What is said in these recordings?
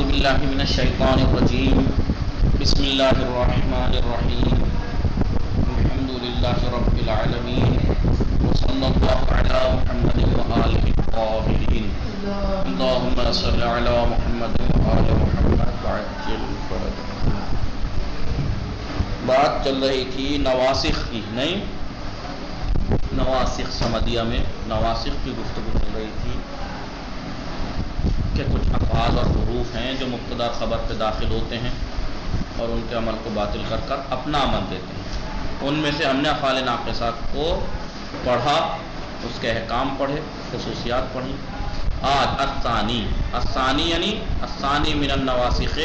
باللہ من الشیطان الرجیم بسم اللہ الرحمن الرحیم الحمد للہ رب العالمین وصلی اللہ علی محمد وآلہ الطاہرین اللہم صل علی محمد وآل محمد وعجل فرجہ۔ بات چل رہی تھی نواسخ کی، نہیں نواسخ سمدیہ میں نواسخ کی گفتگو چل رہی تھی کہ کچھ افعال اور حروف ہیں جو مبتدا خبر پہ داخل ہوتے ہیں اور ان کے عمل کو باطل کر کر اپنا عمل دیتے ہیں۔ ان میں سے ہم نے افعال ناقصات کو پڑھا، اس کے احکام پڑھے، خصوصیات پڑھی۔ آج الثانی یعنی الثانی من النواسخ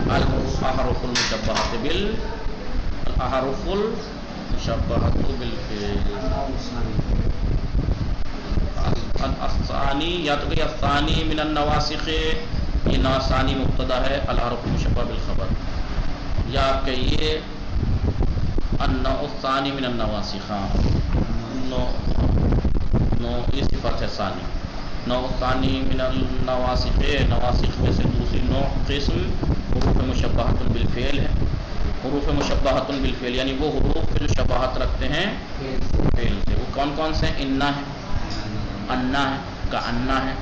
الاحرف المشبہۃ الثانی یا تو کہ الثانی من النواسخ، یہ ثانی مبتدا ہے، الحرف المشبہ بالخبر، یا آپ کہیے النوع الثانی من النواسخ، یہ صفت ہے ثانی، نوع الثانی من النواسخ، نواسخ میں سے دوسری نوع قسم حروف مشبہۃ بالفعل ہے۔ حروف مشبہۃ بالفعل یعنی وہ حروف جو شباہت رکھتے ہیں فعل سے، وہ کون کون سے ہیں؟ انا ہے، انا ہے، کانا ہے،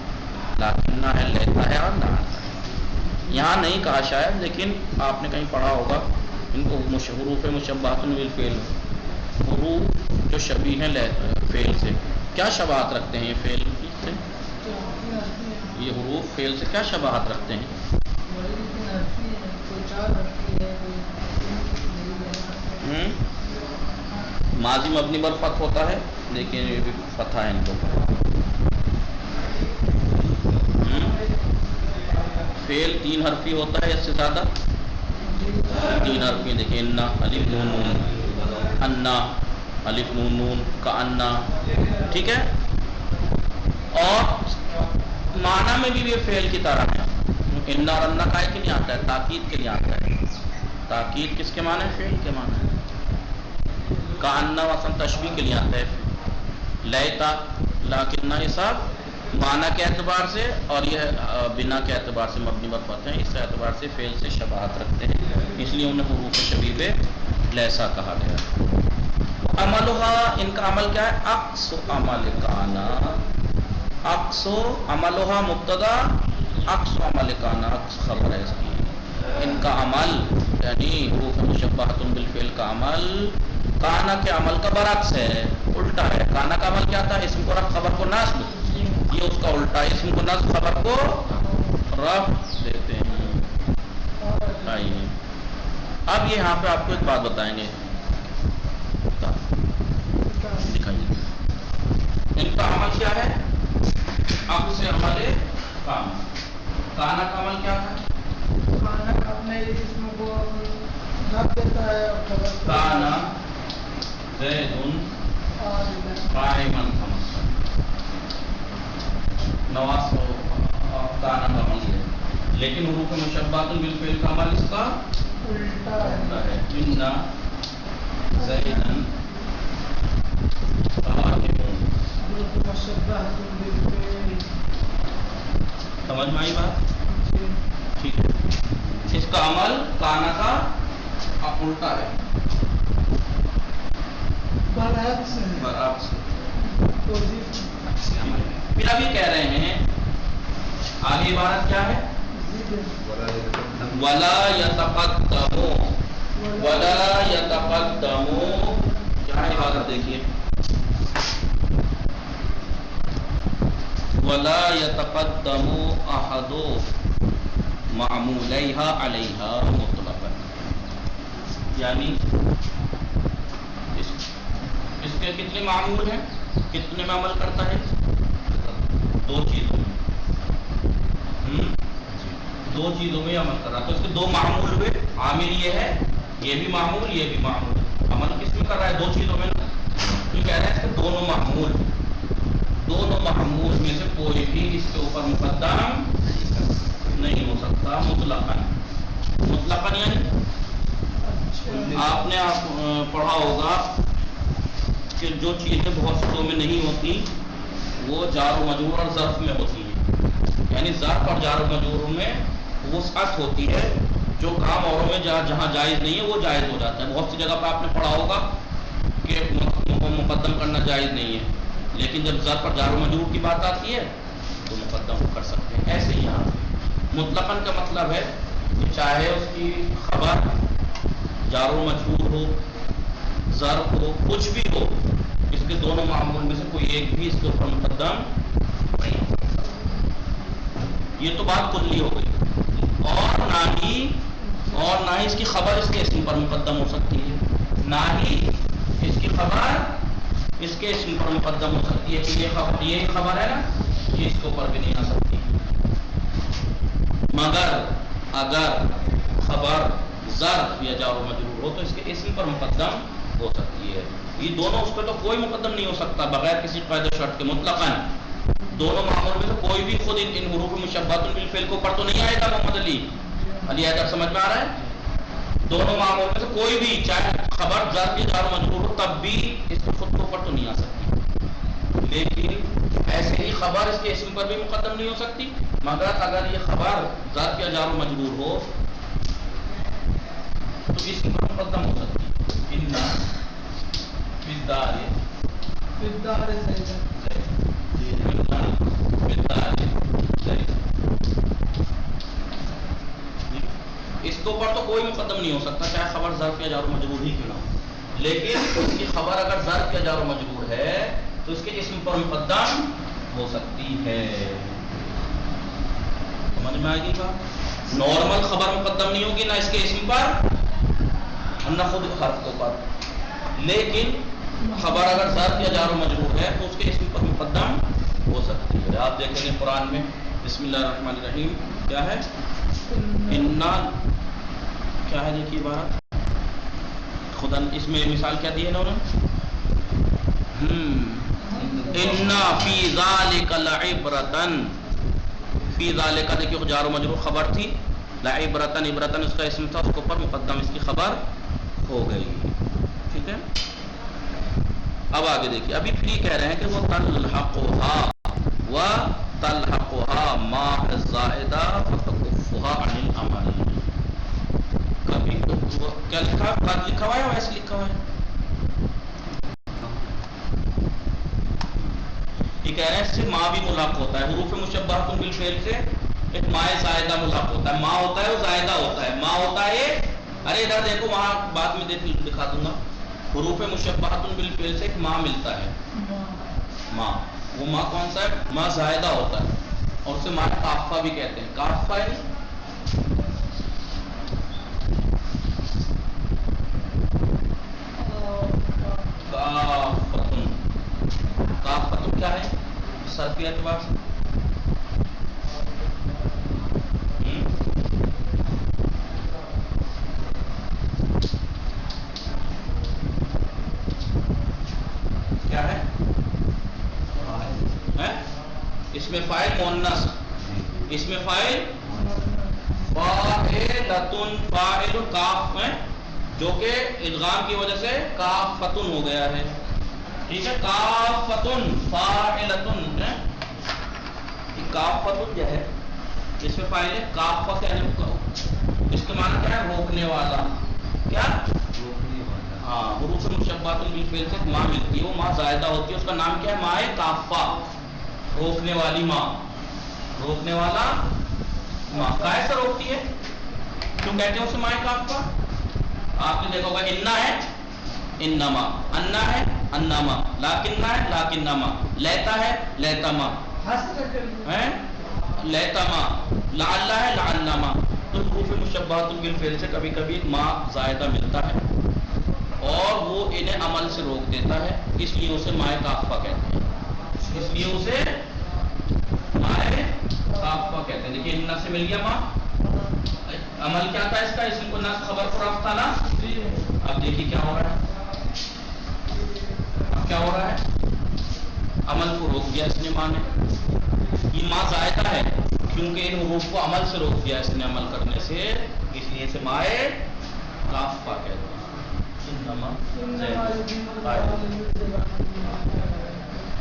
لاکنہ ہے، لیتا ہے اور نہ۔ یہاں نہیں کہا شاید، لیکن آپ نے کہیں پڑھا ہوگا ان کو حروف مشبہۃ بالفعل، حروف جو شبیہ ہیں فعل سے۔ کیا شباہت رکھتے ہیں یہ فعل سے؟ یہ حروف فعل سے کیا شباہت رکھتے ہیں؟ ماضی مبنی پر فتح ہوتا ہے، لیکن یہ بھی فتح ہے ان کو۔ فعل 3 حرفی ہوتا ہے، اس سے زیادہ 3 حرفی، دیکھیں انا الف نون نون، انا الف نون نون، کانا، ٹھیک ہے۔ اور معنی میں بھی یہ فعل کی طرح ہے۔ انا اور انا کا کہ نہیں آتا ہے، تاکید کے لیے آتا ہے۔ تاکید کس کے معنی ہے؟ فعل کے معنی ہے۔ کانا وسن تشبیہ کے لیے آتا ہے۔ لیتا، لاکنہ، یہ سب معنی کے اعتبار سے اور یہ بنا کے اعتبار سے مبنی پر فتح ہیں، اس اعتبار سے فعل سے شباہت رکھتے ہیں، اس لیے انہیں حروف شبیہ لیسا کہا گیا۔ عملھا، ان کا عمل کیا ہے؟ عکس عمل کانا، عکس عملھا مبتدا، عکس عمل کانا عکس خبر ہے اس کی۔ ان کا عمل یعنی حروف مشبہۃ بالفعل کا عمل کانا کے عمل کا برعکس ہے، الٹا ہے۔ کانا کا عمل کیا تھا؟ اسم کو رفع، خبر کو نصب، یہ اس کا الٹا ہے، اسم کو نصب، خبر کو رفع دیتے ہیں۔ آئیے اب یہ یہاں پہ آپ کو ایک بات بتائیں گے، دکھائیے ان کا عمل کیا ہے؟ عکس عمل کانا۔ کانا کا عمل کیا تھا؟ کانا زید قائما نواس کانا کا عمل ہے، لیکن حروف مشبہۃ بالفعل کا عمل اس کا الٹا ہے۔ انا زیدا سمجھ میں آئی بات؟ ٹھیک ہے، اس کا عمل کانا کا الٹا ہے، برعکس۔ پھر اب یہ کہہ رہے ہیں آگے عبارت کیا ہے؟ ولا یتقدمو، ولا یتقدمو، کیا ہے عبارت؟ دیکھیے ولا یتقدمو احد معمولیہا علیہا مطلقا، یعنی اس کے کتنے معمول ہیں، کتنے میں عمل کرتا ہے؟ 2 چیزوں میں، 2 چیزوں میں عمل کر رہا ہے، تو اس کے 2 معمول ہوئے، عامل یہ ہے، یہ بھی معمول، یہ بھی معمول، عمل کس میں کر رہا ہے؟ 2 چیزوں میں۔ یہ کہہ رہے ہیں اس کے دونوں معمول میں سے کوئی بھی اس کے اوپر مقدم نہیں ہو سکتا، مطلقاً یعنی آپ نے پڑھا ہوگا کہ جو چیزیں بہت سو میں نہیں ہوتی وہ جار و مجرور اور ظرف میں ہوتی ہیں، یعنی ظرف اور جار و مجرور میں وسعت ہوتی ہے، جو کام اوروں میں جہاں جائز نہیں ہے وہ جائز ہو جاتا ہے. بہت سی جگہ پہ آپ نے پڑھا ہوگا کہ مقدم کرنا جائز نہیں ہے، لیکن جب ظرف پر جار و مجرور کی بات آتی ہے تو مقدم کر سکتے ہیں. ایسے ہی یہاں مطلقاً کا مطلب ہے کہ چاہے اس کی خبر جار و مجرور ہو، ظرف ہو، کچھ بھی ہو، اس کے دونوں معمول میں سے کوئی ایک بھی اس کے اوپر مقدم نہیں ہو سکتا. یہ تو بات کلی ہو گئی. اور نہ ہی اس کی خبر اس کے اسم پر مقدم ہو سکتی ہے، نہ ہی اس کی خبر اس کے اسم پر مقدم ہو سکتی ہے کہ یہ خبر ہے نا، یہ اس کے اوپر بھی نہیں آ سکتی. مگر اگر خبر ظرف یا جار و مجرور ہو تو اس کے اسم پر مقدم ہو سکتی ہے. یہ دونوں اس پہ تو کوئی مقدم نہیں ہو سکتا بغیر کسی قید و شرط کے. مطلقاً دونوں معمول میں سے کوئی بھی خود ان حروف مشبہۃ بالفعل کو پڑھ تو نہیں آئے گا. محمد علی حیدر سمجھ میں آ رہا ہے؟ دونوں معمول میں سے کوئی بھی چاہے خبر ظرف یا جار و مجرور ہو تب بھی اس کے خود کو اوپر تو نہیں آ سکتی. لیکن ایسے ہی خبر اس کے اسم پر بھی مقدم نہیں ہو سکتی، مگر اگر یہ خبر ظرف یا جار و مجرور ہو تو اسم پر مقدم ہو سکتی ہے. اس کے اوپر تو کوئی مقدم نہیں ہو سکتا چاہے خبر ظرف یا جار و مجرور ہی کیوں نہ ہو. لیکن اس کی خبر اگر ظرف یا جار و مجرور ہے تو اس کے اسم پر مقدم ہو سکتی ہے. سمجھ میں آئے گی بات؟ نارمل خبر مقدم نہیں ہوگی نہ اس کے اسم پر نہ خود حرف کے اوپر. لیکن خبر اگر ظرف یا جار و مجرور ہے تو اس کے اسم پر مقدم ہو سکتی ہے. آپ دیکھیں گے قرآن میں بسم اللہ الرحمن الرحیم کیا ہے؟ انا کیا ہے؟ دیکھیے عبارت خدا اس میں مثال کیا دی ہے انہوں نے؟ انا فی ذالک لعبرتن. فی ذالک دیکھیے جار و مجرور خبر تھی، لعبرتن عبرتن اس کا اسم تھا، اس کے اوپر مقدم اس کی خبر ہو گئی. ٹھیک ہے. اب آگے دیکھیے ابھی پھر کہہ رہے ہیں کہ وہ تلحقها ما الزائدہ فتکفها عن العمل. کبھی کیا لکھا ہوا ہے ویسے لکھا ہوا ہے. یہ کہہ رہے ہیں اس سے ماں بھی ملاق ہوتا ہے. حروف مشبہۃ بالفعل سے ایک ماء زائدہ ملاق ہوتا ہے. ماں ہوتا ہے وہ زائدہ ہوتا ہے. ماں ہوتا ہے ارے ادھر دیکھو وہاں بعد میں دکھا دوں گا. حروف مشبہۃ بالفعل سے ایک ماں ملتا ہے. ماں وہ ماں کون سا ہے؟ ماں زائدہ ہوتا ہے اور اسے ماں کافہ بھی کہتے ہیں. کافہ ہے کافتن. کافتن کیا ہے صرفی اعتبار سے؟ کیا ہے؟ اس میں فاعل مؤنث، اس میں فاعل فاعلتن. فاعل کاف ہے جو کہ ادغام کی وجہ سے کافتن ہو گیا ہے. ٹھیک ہے. کافتن فاعلتن. کافتن جو ہے اس میں فاعل ہے کافہ سے اس کے معنی کیا ہے؟ روکنے والا. کیا؟ ہاں حروف مشبہۃ بالفعل سے ماں ملتی ہے، وہ ماں زائدہ ہوتی ہے، اس کا نام کیا ہے؟ ماء کافہ. روکنے والی ماں، روکنے والا ماں. کیسے روکتی ہے؟ کیوں کہتے ہیں اسے ماء کافہ؟ آپ نے دیکھا ہوگا انا ہے انما، انا ہے انما، لاکنہ ہے لاکنما، لیتا ہے لیتما، لیتما، لعل ہے لعلما. تو حروف مشبہۃ بالفعل سے کبھی کبھی ماں زائدہ ملتا ہے اور وہ انہیں عمل سے روک دیتا ہے، اس لیے اسے ماء کافہ کہتے ہیں. اس لیے اسے ماء کافہ کہتے ہیں. دیکھیے ان سے مل گیا ماں. عمل کیا تھا اس کا؟ اسم کو نصب خبر کو رفع تھا نا. اب دیکھیے کیا ہو رہا ہے. اب کیا ہو رہا ہے؟ عمل کو روک دیا اس نے ماں نے. یہ ماں زائدہ ہے کیونکہ ان حروف کو عمل سے روک دیا اس نے عمل کرنے سے، اس لیے اسے ماء کافہ کہتے ہیں.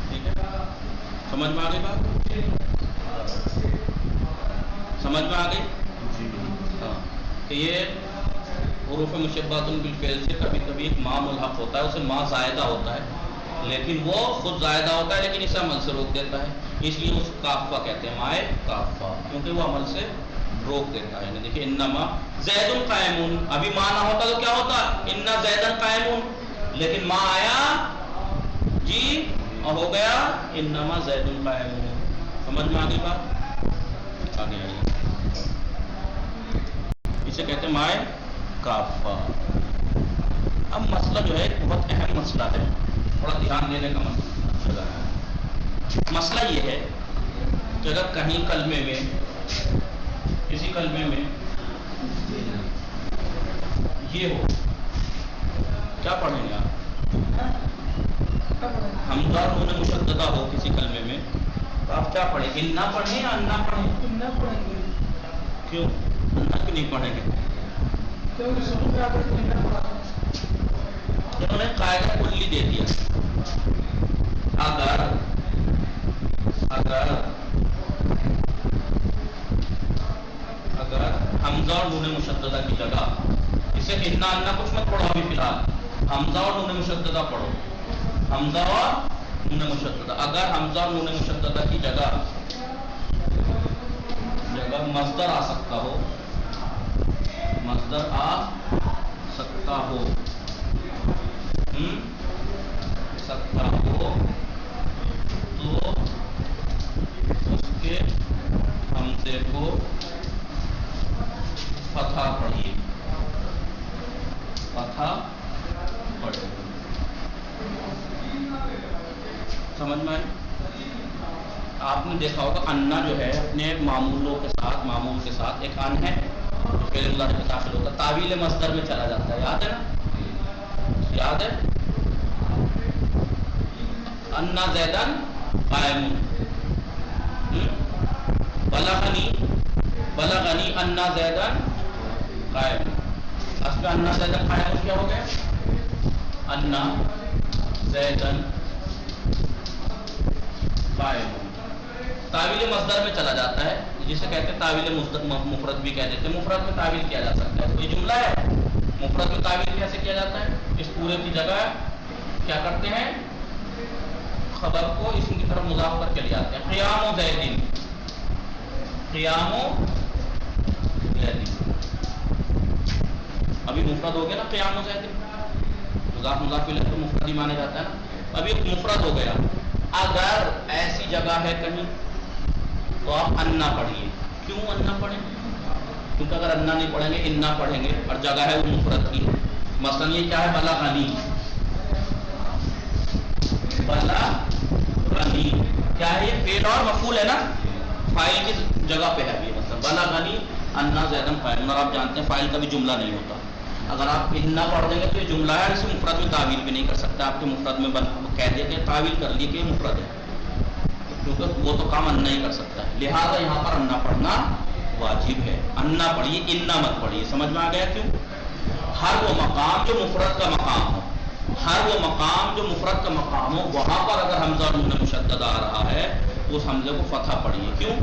ٹھیک ہے. سمجھ میں آ گئی بات؟ سمجھ میں آ گئی؟ کہ یہ حروف مشبہۃ بالفعل سے کبھی کبھی ایک ما ملحق ہوتا ہے، اسے ما زائدہ ہوتا ہے، لیکن وہ خود زائدہ ہوتا ہے لیکن اسے عمل سے روک دیتا ہے، اس لیے اس کافہ کہتے ہیں، مائے کافہ، کیونکہ وہ عمل سے روک دیتا ہے۔ دیکھیے انما زید قائم، ابھی ما نہ ہوتا تو کیا ہوتا، انا زیدن قائم، لیکن ما آیا جی اور ہو گیا انما زید قائم۔ سمجھ میں آگئی بات؟ آگے آئیے، اسے کہتے ہیں مائے کافہ۔ اب مسئلہ جو ہے بہت اہم مسئلہ ہے، تھوڑا دھیان دینے کا مسئلہ ہے۔ مسئلہ یہ ہے کہ اگر کہیں کلمے میں، کسی کلمے میں یہ ہو، کیا پڑھیں گے آپ؟ حمزہ اور نون مشددہ ہو کسی کلمے میں، تو آپ کیا پڑھیں؟ انا پڑھیں یا انا پڑھیں؟ انا پڑھیں گے۔ کیوں انا کیوں نہیں پڑھیں گے؟ انہوں نے قاعدہ کلی دے دیا، اگر حمزہ اور نون مشددہ کی جگہ، اسے انا کچھ مت پڑھو ابھی فی الحال، حمزہ اور نون مشددہ پڑھو، حمزہ اور نون مشددہ، اگر حمزہ اور نون مشددہ کی جگہ مصدر آ سکتا ہو، مصدر آ سکتا ہو تو اس کے حمزے کو فتحہ پڑھیے، فتحہ پڑھے۔ سمجھ میں آئی؟ آپ نے دیکھا ہوگا انا جو ہے اپنے معمول کے ساتھ ایک ان ہے جو فعل مضارع میں داخل ہوتا ہے، تعویل مصدر میں چلا جاتا ہے، یاد ہے نا؟ یاد ہے؟ انا زیدن قائم، بلغنی انا زیدن قائم، اس پہ انا زیدن قائم کیا ہو گیا؟ انا زیدن قائم، تعویل مصدر میں چلا جاتا ہے، جسے کہتے ہیں تعویل مفرد بھی کہہ دیتے ہیں، مفرد میں تعویل کیا جا سکتا ہے، کوئی جملہ ہے مفرد میں تعویل کیسے کیا جاتا ہے؟ اس پورے کی جگہ کیا کرتے ہیں؟ خبر کو اسم کی طرف مضاف کر کے لے آتے ہیں، قیام و زیدن، قیام و زیدن، ابھی مفرد ہو گیا نا قیام و زیدن، مضاف الیہ تو مفرد ہی مانا جاتا ہے نا، ابھی ایک مفرد ہو گیا۔ اگر ایسی جگہ ہے کہیں تو آپ انا پڑھیے، کیوں انا پڑھیں؟ کیونکہ اگر انا نہیں پڑھیں گے انا پڑھیں گے اور جگہ ہے وہ مفرد کی، مثلا یہ کیا ہے؟ بلغنی، بلغنی کیا ہے؟ یہ فعل اور مفعول ہے نا، فاعل کی جگہ پہ ہے یہ، مطلب بلغنی انا زیدن قائم، اور آپ جانتے ہیں فاعل کا بھی جملہ نہیں ہوتا، اگر آپ انا پڑھ دیں گے تو یہ جملہ ہے، اسے مفرد میں تعویل بھی نہیں کر سکتا، آپ کے مفرد میں کہہ دیا کہ تعویل کر لیے کہ یہ مفرد ہے، کیونکہ وہ تو کام انا ہی کر سکتا ہے، لہذا یہاں پر انا پڑھنا واجب ہے، انا پڑھیے انا مت پڑھیے۔ سمجھ میں آ گیا؟ کیوں؟ ہر وہ مقام جو مفرد کا مقام ہو، ہر وہ مقام جو مفرد کا مقام ہو، وہاں پر اگر حمزہ اور نون مشدد آ رہا ہے اس حمزے کو فتحہ پڑھیے، کیوں؟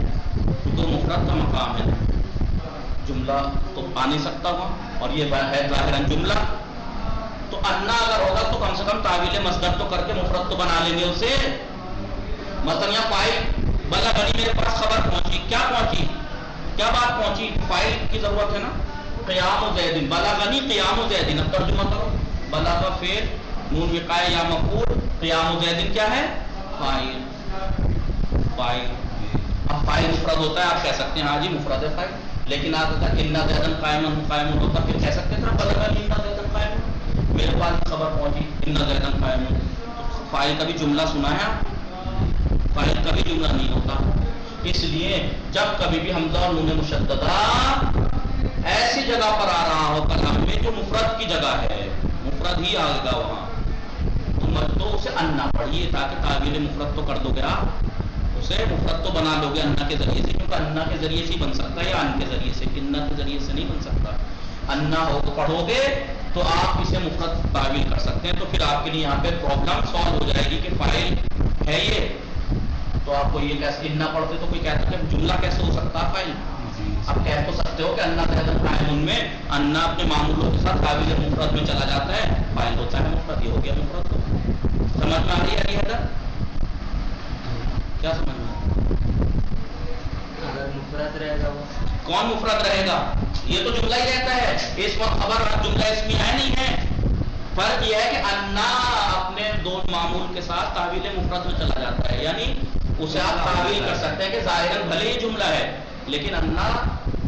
تو مفرد کا مقام ہے، جملہ تو آ نہیں سکتا وہاں، اور یہ ہے ظاہراً جملہ، تو انا اگر ہوگا تو کم سے کم تعویل مصدر تو کر کے مفرد تو بنا لیں گے اسے، مثلا یہاں فاعل بلغنی میرے پاس خبر پہنچی، کیا پہنچی؟ کیا بات پہنچی؟ فاعل کی ضرورت ہے نا، قیام و زیدن، بلغنی قیام و زیدن، اب ترجمہ کرو، بلغ فعل، نون وقایہ یا مفعول، قیام و زیدن کیا ہے؟ فاعل، فاعل، اب فاعل مفرد ہوتا ہے، آپ کہہ سکتے ہیں ہاں جی مفرد ہے فاعل، لیکن آپ تک انا زیدن قائم ہوتا پھر کہہ سکتے تھے بلغنی انا زیدن قائم، میرے پاس خبر پہنچی انا زیدن قائم، تو فاعل کا بھی جملہ سنا ہے آپ؟ فاعل کا بھی جملہ نہیں ہوتا، اس لیے جب کبھی بھی حمزہ اور نون مشددہ ایسی جگہ پر آ رہا ہو کلام میں جو مفرد کی جگہ ہے، مفرد ہی آئے گا وہاں، تو اسے انا پڑھیے تاکہ تعویل مفرد تو کر دو گے آپ، اسے مفرد تو بنا لو گے انا کے ذریعے سے، کیونکہ انا کے ذریعے سے ہی بن سکتا ہے یا ان کے ذریعے سے، انا کے ذریعے سے نہیں بن سکتا، انا ہو تو پڑھو گے تو آپ اسے مفرد تعویل کر سکتے ہیں، تو پھر آپ کے لیے یہاں پہ پرابلم سالو ہو جائے گی کہ فاعل ہے یہ، تو آپ کو یہ کیسے انا پڑھتے تو کوئی کہتا کہ جملہ کیسے ہو سکتا ہے فاعل، اب کہہ تو سکتے ہو کہ انا زیدن قائم میں انا اپنے معمولوں کے ساتھ قابل مفرد میں چلا جاتا ہے، فاعل ہوتا ہے مفرد، یہ ہو گیا مفرد. سمجھ میں آ رہی ہے حیدر؟ کیا سمجھ میں؟ اگر مفرد رہے گا وہ کون مفرد رہے گا؟ یہ تو جملہ ہی رہتا ہے، اس وقت خبر جملہ اسمی ہے نہیں ہے. فرق یہ ہے کہ انا اپنے دو معمول کے ساتھ قابل مفرد میں چلا جاتا ہے، یعنی اسے آپ تعویل کر سکتے ہیں کہ ظاہراً بھلے ہی جملہ ہے لیکن انا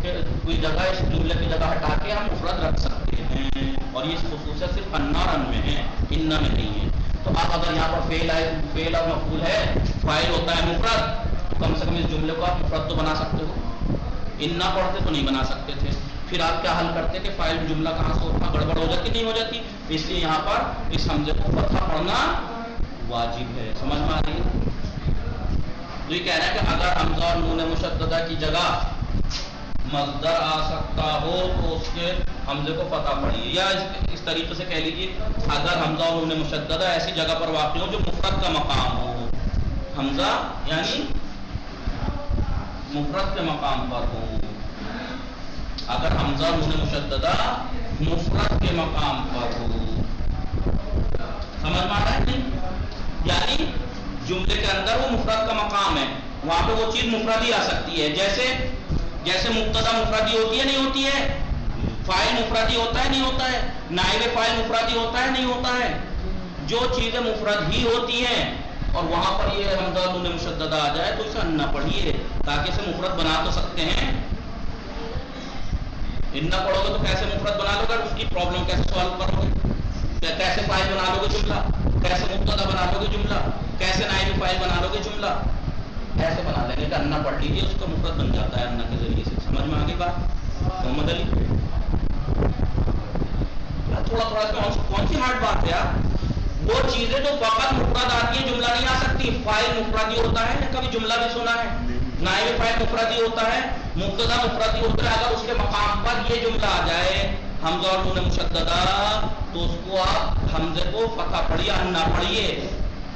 کوئی جگہ اس جملے کی جگہ ہٹا کے ہم مفرد رکھ سکتے ہیں، اور یہ خصوصیت صرف انا اور ان میں ہے، انا میں نہیں ہے. تو اب اگر یہاں پر فعل اور مفعول ہے، فاعل ہوتا ہے مفرد، تو کم سے کم اس جملے کو آپ مفرد تو بنا سکتے ہو. انا پڑھتے تو نہیں بنا سکتے تھے. پھر آپ کیا حل کرتے کہ فاعل جملہ کہاں سے ہوتا، گڑبڑ ہو جاتی نہیں ہو جاتی؟ اس لیے یہاں پر اس حمزے کو فتحہ پڑھنا واجب ہے. سمجھ میں آ رہی ہے؟ تو یہ کہہ رہا ہے کہ اگر حمزہ اور نون مشددہ کی جگہ مصدر آ سکتا ہو تو اس کے حمزے کو فتح پڑھیے، یا اس طریقے سے کہہ لیجیے اگر حمزہ اور نون مشددہ ایسی جگہ پر واقع ہو جو مفرد کا مقام ہو، حمزہ یعنی مفرد کے مقام پر ہو. اگر حمزہ اور نون مشددہ مفرد کے مقام پر ہو، سمجھ میں آ رہا ہے نہیں؟ یعنی جملے کے اندر وہ مفرد کا مقام ہے، وہاں پہ وہ چیز مفرد ہی آ سکتی ہے. جیسے مبتدا مفردی ہوتی ہے نہیں ہوتی ہے، فاعل مفردی ہوتا ہے نہیں ہوتا ہے، نائب فاعل مفردی ہوتا ہے نہیں ہوتا ہے. جو چیزیں مفرد ہی ہوتی ہیں اور وہاں پر یہ حمزہ نون مشددہ آ جائے تو اسے انا پڑھیے تاکہ اسے مفرد بنا تو سکتے ہیں. انا پڑھو گے تو کیسے مفرد بنا لو گے؟ اس کی پرابلم کیسے سالو کرو گے؟ کیسے فاعل بنا لو گے جملہ؟ کیسے مبتدا بنا لو گے جملہ؟ کیسے نائب فاعل بنا لو گے جملہ؟ ایسے بنا لیں گے کہ انا پڑھ لیجیے، اس کا مفرد بن جاتا ہے انا کے ذریعے سے. سمجھ میں آگے بات؟ محمد علی تھوڑا کون سی ہارڈ بات ہے یار؟ وہ چیزیں جو فقط مفرد آتی ہے جملہ نہیں آ سکتی. فاعل مفردی ہوتا ہے، کبھی جملہ بھی سنا ہے. نائب فاعل مفردی ہوتا ہے، مبتدا مفردی ہوتا ہے. اگر اس کے مقام پر یہ جملہ آ جائے حمزہ اور نون مشددہ تو اس کو آپ حمزے کو فتح پڑھیے، انا پڑھیے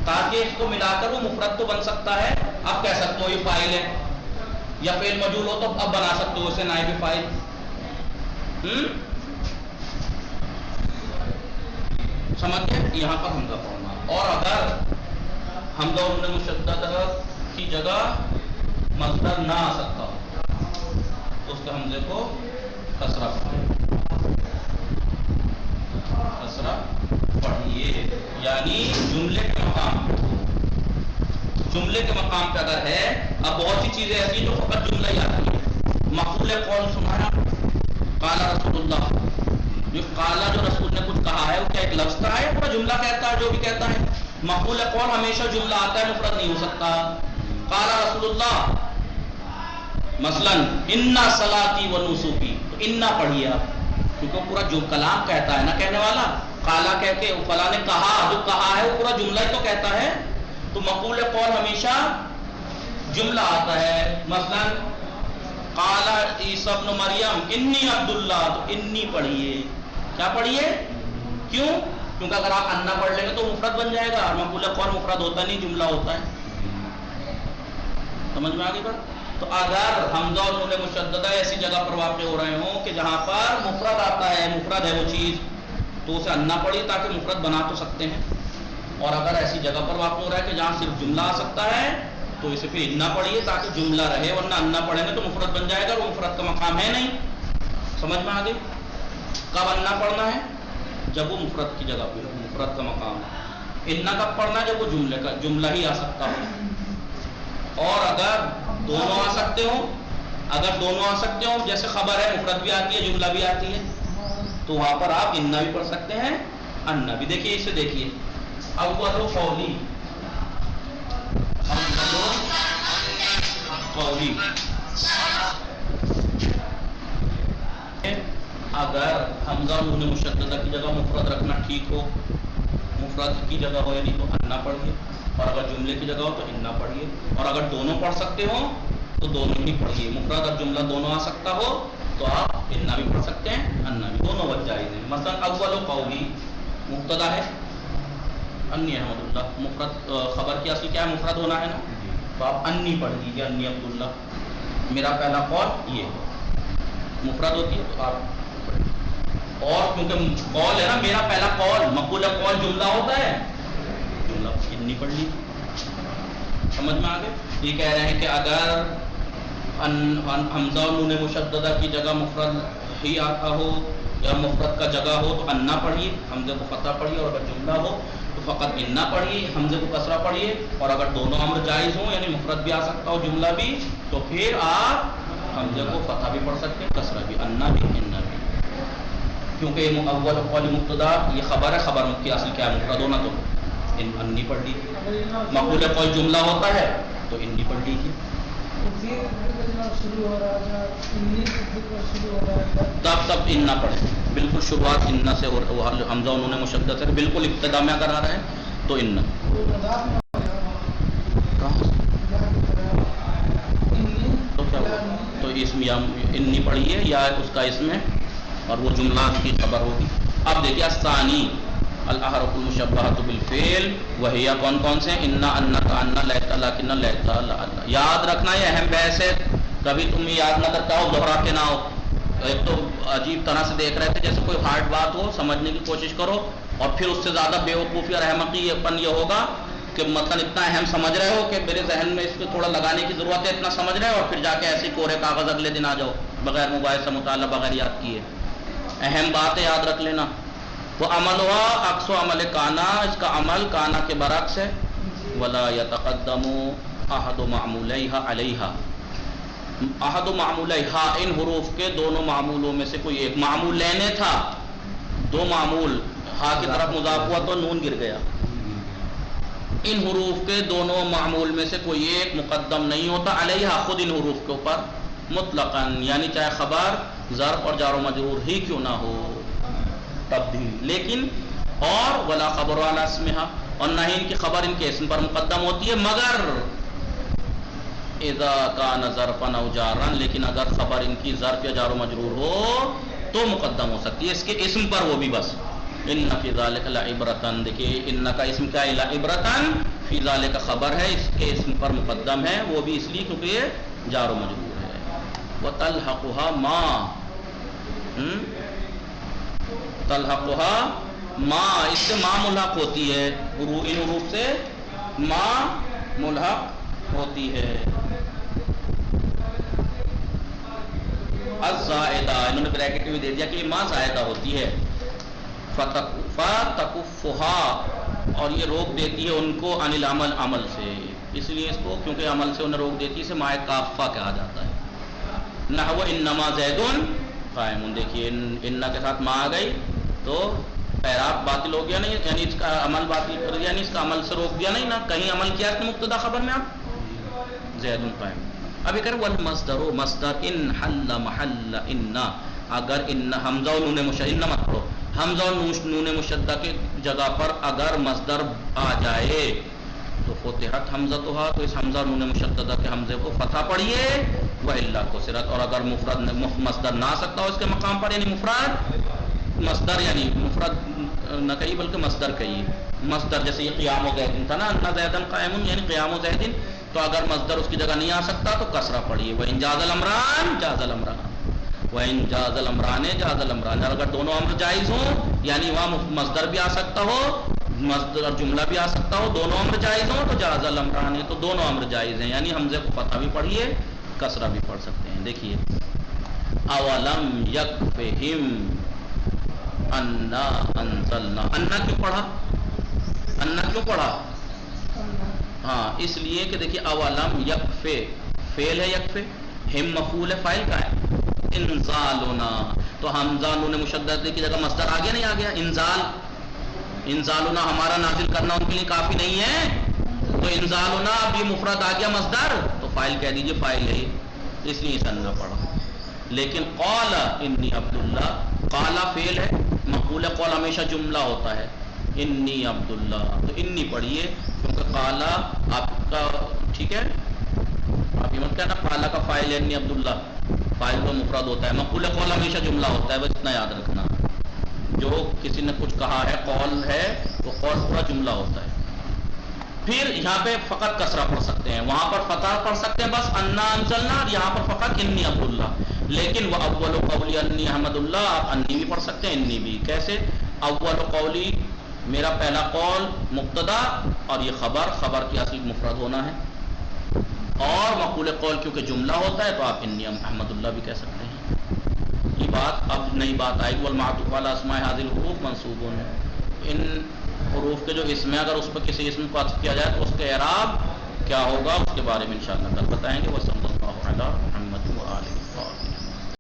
تاکہ اس کو ملا کر وہ مفرد تو بن سکتا ہے. اب کہہ سکتے ہو یہ فاعل ہے، یا فعل مجہول ہو تو اب بنا سکتے ہو اسے نائب فاعل. سمجھ گئے؟ یہاں پر حمزہ پڑھنا. اور اگر حمزہ اور نون مشددہ کی جگہ مصدر نہ آ سکتا ہو تو اس کے حمزے کو کسرہ پڑھیے، یعنی جملے کے مقام پہ اگر ہے. اب بہت سی چیزیں ایسی ہیں جو فقط جملہ ہی آتی ہے. مقول قول سنا ہے، قال رسول اللہ. جو قالا جو رسول نے کچھ کہا ہے وہ کیا ایک لفظ کا ہے، پورا جملہ کہتا ہے جو بھی کہتا ہے. مقول قول ہمیشہ جملہ آتا ہے، مفرد نہیں ہو سکتا. قال رسول اللہ مثلا انا صلاتی و نسکی، تو انا پڑھیے آپ کیونکہ پورا جو کلام کہتا ہے نا کہنے والا. قالا کہہ کے فلاں نے کہا، جو کہا ہے وہ پورا جملہ ہی تو کہتا ہے. تو مقول قول ہمیشہ جملہ آتا ہے. مثلا قال عیسی ابن مریم انی عبداللہ، تو انی پڑھیے. کیا پڑھیے؟ کیوں؟ کیونکہ اگر آپ انا پڑھ لیں گے تو مفرد بن جائے گا، اور مقول قول مفرد ہوتا نہیں، جملہ ہوتا ہے. سمجھ میں آگے بڑھ؟ تو اگر حمزہ اور نون مشددہ ایسی جگہ پر واقع ہو رہے ہوں کہ جہاں پر مفرد آتا ہے، مفرد ہے وہ چیز، تو اسے انا پڑھیے تاکہ مفرد بنا تو سکتے ہیں. اور اگر ایسی جگہ پر واقع ہو رہا ہے کہ جہاں صرف جملہ آ سکتا ہے تو اسے پھر انا پڑھیے تاکہ جملہ رہے، ورنہ انا پڑھیں گے تو مفرد بن جائے گا، وہ مفرد کا مقام ہے نہیں. سمجھ میں آ گئی؟ کب انا پڑھنا ہے؟ جب وہ مفرد کی جگہ پہ مفرد کا مقام ہے. انا کب پڑھنا ہے؟ جب وہ جملہ ہی آ سکتا ہو. اور اگر دونوں آ سکتے ہوں، جیسے خبر ہے مفرد بھی آتی ہے جملہ بھی آتی ہے، تو وہاں پر آپ انا بھی پڑھ سکتے ہیں، انا بھی. دیکھیے اسے دیکھیے، اول قولی اگر حمزہ نون مشددہ کی جگہ مفرد رکھنا ٹھیک ہو، مفرد کی جگہ ہو یعنی تو انا پڑھیے، اور اگر جملے کی جگہ ہو تو انا پڑھیے. اور اگر دونوں پڑھ سکتے ہو تو دونوں ہی پڑھیے. مفرد اور جملہ دونوں آ سکتا ہو تو آپ انا بھی پڑھ سکتے ہیں، انا بھی، دونوں وجہ جائز ہیں. مثلا اول قولی مبتدا ہے، انی احمد اللہ. مفرد خبر کی اصل کیا ہے؟ مفرد ہونا ہے نا، تو آپ انی پڑھ دیجیے، انی عبداللہ، میرا پہلا قول یہ. مفرد ہوتی ہے تو آپ، اور کیونکہ قول ہے نا میرا پہلا قول، مقول قول جملہ ہوتا ہے، جملہ انی پڑھ لی. سمجھ میں آ گئے؟ یہ کہہ رہے ہیں کہ اگر حمزہ اور نون مشددہ کی جگہ مفرد ہی آتا ہو یا مفرد کا جگہ ہو تو انا پڑھیے، حمزے کو فتح پڑھیے، اور اگر جملہ ہو تو فقط انا پڑھیے، حمزے کو کسرہ پڑھیے. اور اگر دونوں امر جائز ہوں یعنی مفرد بھی آ سکتا ہو جملہ بھی، تو پھر آپ حمزے کو فتح بھی پڑھ سکتے ہیں، کسرہ بھی، انا بھی، انا بھی. کیونکہ یہ اول قول مبتدا یہ خبر ہے، خبر کی اصل کیا ہے؟ مفرد ہونا، تو انی پڑھ لی. مقول قول جملہ ہوتا ہے تو انی پڑھ لی. تب انا پڑھے، بالکل شروعات انا سے، حمزہ انہوں نے مشدد سے بالکل ابتدا میں اگر آ رہا ہے تو انا. تو کیا ہوا؟ تو اسم یا انی پڑھیے یا اس کا اسم ہے اور وہ جملات کی خبر ہوگی. اب دیکھیے الثانی الاحرف المشبہۃ بالفعل وہی کون کون سے؟ انا، انک، انا، لیتا، لکن، لیتا، لعل. یاد رکھنا یہ اہم بحث ہے، کبھی تم یاد نہ کرتا ہو دہراتے نہ ہو. ایک تو عجیب طرح سے دیکھ رہے تھے جیسے کوئی ہارڈ بات ہو، سمجھنے کی کوشش کرو، اور پھر اس سے زیادہ بیوقوفی اور احمقی پن یہ ہوگا کہ مثلا اتنا اہم سمجھ رہے ہو کہ میرے ذہن میں اس کو تھوڑا لگانے کی ضرورت ہے، اتنا سمجھ رہے ہو اور پھر جا کے ایسے کوڑے کاغذ اگلے دن آ جاؤ بغیر مباحثہ مطالعہ، بغیر یاد کیے. اہم بات ہے، یاد رکھ لینا. وہ عمل ہوا عکس و عمل کانا، اس کا عمل کانا کے برعکس ہے. ولا یتقدم احد معمولیہا علیہا، احد معمولیہا ان حروف کے دونوں معمولوں میں سے کوئی ایک. معمول لینے تھا، دو معمول، ہا کی طرف مضاف ہوا تو نون گر گیا. ان حروف کے دونوں معمول میں سے کوئی ایک مقدم نہیں ہوتا علیہا، خود ان حروف کے اوپر، مطلقاً، یعنی چاہے خبر ظرف اور جار و مجرور ہی کیوں نہ ہو، تبدیل. لیکن اور ولا خبر والا اسمہا، اور نہ ہی ان کی خبر ان کے اسم پر مقدم ہوتی ہے، مگر اذا کان ظرفا او جارا، لیکن اگر خبر ان کی ظرف یا جار و مجرور ہو تو مقدم ہو سکتی ہے اس کے اسم پر، وہ بھی بس. ان فی ذلک لعبرۃ، دیکھیے ان کا اسم کیا ہے؟ لعبرۃ، فی ذلک خبر ہے، اس کے اسم پر مقدم ہے، وہ بھی اس لیے کیونکہ یہ جار و مجرور ہے. وتلحقها ما، تلحقها ما، اس سے ما ملحق ہوتی ہے، ان حروف سے ما ملحق ہوتی ہے. الزائدہ، انہوں نے بریکٹ میں دے دیا کہ یہ ما زائدہ ہوتی ہے. فتکفھا، اور یہ روک دیتی ہے ان کو عن العمل، عمل سے، اس لیے اس کو کیونکہ عمل سے انہیں روک دیتی ہے، اسے ماء کافہ کہا جاتا ہے. نحو انما زید قائم، دیکھیے ان کے ساتھ ما آ گئی تو اعراب باطل ہو گیا نہیں، یعنی اس کا عمل باطل کر دیا، یعنی اس کا عمل سے روک دیا نہیں، نہ کہیں عمل کیا اس نے مبتدا خبر میں آپ زید قائم. ابھی کریں والمصدر، مصدر ان حل محل ان، اگر ان حمزہ و نون مشددہ مت پڑھو، حمزہ و نون مشددہ کی جگہ پر اگر مصدر آ جائے تو فتحت حمزتها، تو اس حمزہ نون مشددہ کے حمزے کو فتح پڑھیے، والا کسرت، اور اگر مفرد مصدر نہ آ سکتا ہو اس کے مقام پر، یعنی مفرد مصدر، یعنی مفرد نہ کہیے بلکہ مصدر کہیے. مصدر جیسے یہ قیام و زید تھا نا، ان زیدن قائم، یعنی قیام و زید، تو اگر مصدر اس کی جگہ نہیں آ سکتا تو کسرہ پڑھیے. وَإِن جَازَ الْأَمْرَانِ جَازَ الْأَمْرَانِ، وَإِن جَازَ الْأَمْرَانِ جَازَ الْأَمْرَانِ، اگر دونوں امر جائز ہوں، یعنی وہاں مصدر بھی آ سکتا ہو، مصدر اور جملہ بھی آ سکتا ہو، دونوں امر جائز ہوں تو جاز الامران، تو دونوں امر جائز ہیں، یعنی حمزے کو فتح بھی پڑھیے، کسرہ بھی پڑھ سکتے ہیں. دیکھیے اولم یکفہم انا انزلنا، انا کیوں پڑھا؟ انا کیوں پڑھا؟ ہاں اس لیے کہ دیکھیے اولم یکفے فعل ہے، یکفے، ہم مفعول ہے، فاعل کا ہے، انزالنا، تو حمزہ نون مشدد کی جگہ مصدر آ گیا نہیں آ گیا؟ انزال، انزالنا ہمارا نازل کرنا ان کے لیے کافی نہیں ہے، تو انزالنا اب یہ مفرد آ گیا مصدر، تو فاعل کہہ دیجئے، فاعل ہے، اس لیے اسے نہ پڑھا. لیکن قال انی عبداللہ، قال فعل ہے، مقول قول ہمیشہ جملہ ہوتا ہے، انی عبداللہ، تو انی پڑھیے کیونکہ قال آپ کا ٹھیک ہے، آپ یہ مت کہنا قال کا فاعل ہے انی عبداللہ، فاعل کو مفرد ہوتا ہے، مقول قول ہمیشہ جملہ ہوتا ہے، بس اتنا یاد رکھنا. جو کسی نے کچھ کہا ہے قول ہے، وہ قول پورا جملہ ہوتا ہے. پھر یہاں پہ فقط کسرہ پڑھ سکتے ہیں، وہاں پر فتح پڑھ سکتے ہیں بس انا انزلنا، اور یہاں پر فقط انی عبداللہ. لیکن وہ اول قولی انی احمد اللہ، آپ انی بھی پڑھ سکتے ہیں انی بھی. کیسے؟ اول قولی میرا پہلا قول مبتدا اور یہ خبر، خبر کی اصل مفرد ہونا ہے، اور مقول قول کیونکہ جملہ ہوتا ہے تو آپ انی احمد اللہ بھی کہہ سکتے ہیں. یہ بات اب نئی بات آئے گی. والمعطوف علی اسماء هذه الحروف منصوب، ان حروف کے جو اسم ہے اگر اس پر کسی اسم کو عطف کیا جائے تو اس کے اعراب کیا ہوگا اس کے بارے میں انشاءاللہ کل بتائیں گے. وصلی اللہ علیہ